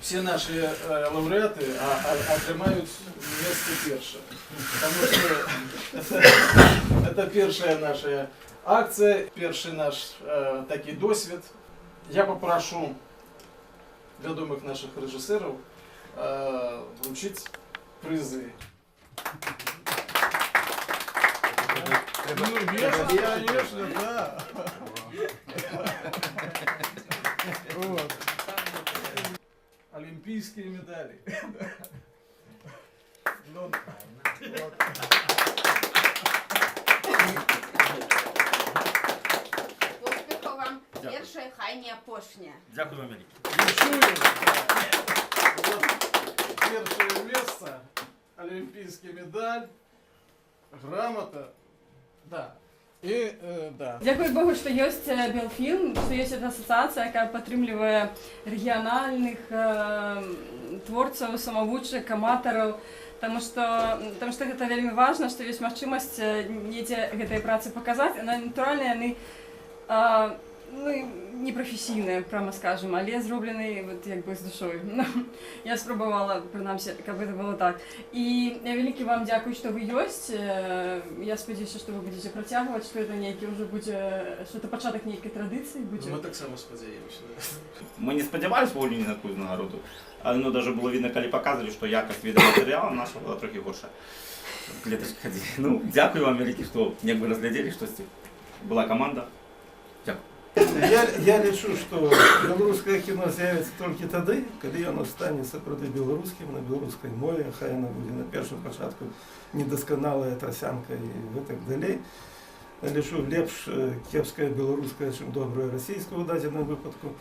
все наши лауреаты отримають місце перше. Тому що це перша наша акція, перший наш такий досвід. Я попрошу відомих наших режисерів вручити призи. Ну, конечно, да. Вот. Олимпийские медали. Ну, вот. Успіху вам. Перше, хай не опошня. Дякую вам велике. Вручую. Вот первое место, олимпийская медаль, грамота. Да. И, да. Дякую Богу, што ёсць Белфільм, што ёсць эта асацыяцыя, якая падтрымлівае рэгіянальных творцаў, самавучак, аматараў, таму што гэта вельмі важна, што ёсць магчымасць недзе гэтай працы паказаць. Натуральна, яны непрафесійныя, прямо скажем, але зроблены вот, як бы з душой. Я спрабавала, прынамсі, каб гэта было так. І вялікі вам дзякую, што вы ёсць. Я спадзяюся, што вы будзеце працягваць, што это нейкі ўжо будзе, што это пачатак нейкай традыцыі будзе. Мы так само спадзяемся. Мы не спадзявалися вволі ні на якусь нагороду, але ну, даже було видно, коли показували, що якість відеоматеріалу наша була трохи горша. Клеточки ходили. Ну, дякую вам велике, що якби розглядели щось. Була команда. Дякую. Я лічу, што беларускае кіно з'явіцца толькі тады, калі яно стане сапраўды беларускім на беларускай мове, хай яна будзе на першым пачатку недасканалая трасянка і так далей. Я лічу лепш кепская беларуская, чым добрая расійская ў дадзеным выпадку.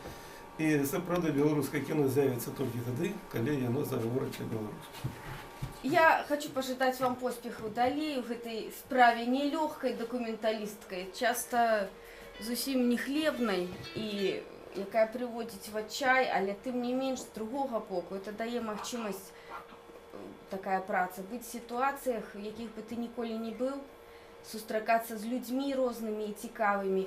І сапраўды беларускае кіно з'явіцца толькі тады, калі яно загаворыць беларуску. Я хочу пожелать вам поспеху далей у гэтай справе нелёгкай дакументалісткай, часта зусім не хлебнай і якая прыводзіць в адчай, але тым не менш з другога боку это дае магчымасць такая праца быць в сітуацыях, у якіх бы ты ніколі не быў, сустракацца з людзьмі рознымі і цікавымі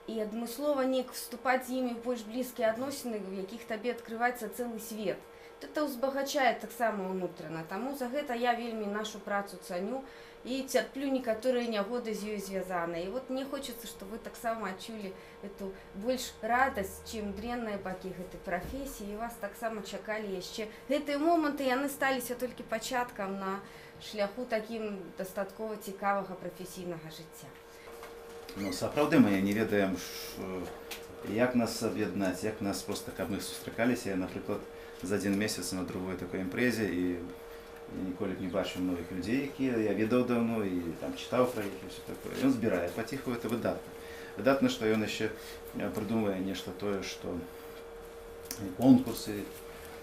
і адмыслова неяк вступаць з імі ў больш блізкія адносіны, у якіх табе адкрываецца цэлы свет. Это узбагачае таксама ўнутрана, таму за гэта я вельмі нашу працу цаню і цярплю некаторыя нягоды з ёй звязаныя. І вот мне хочется, чтобы вы таксама адчулі эту больш радасць, чым дрэнныя бакі гэтай прафесіі, і вас таксама чакалі яшчэ. Гэтыя моманты яны сталіся толькі пачаткам на шляху такім дастаткова цікавага прафесійнага жыцця. Ну, сапраўды мы не ведаем, як нас аб'яднаць, як нас просто, каб мы сустракаліся, напрыклад, за один месяц на другой такой импрезе, и я ніколі не бачу многих людей, якія я ведаў давно і там читаў про іх і все такое. Ён збірае паціху, это выдатна. Выдатна, што ён яшчэ прыдумае нешта тое, што конкурсы.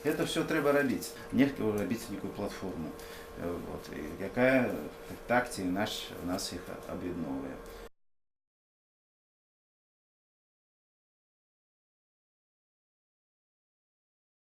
Это все трэба рабіць. Нельга рабіць некую платформу. Вот. І якая так ці інакш нас іх аб'ядноўвае.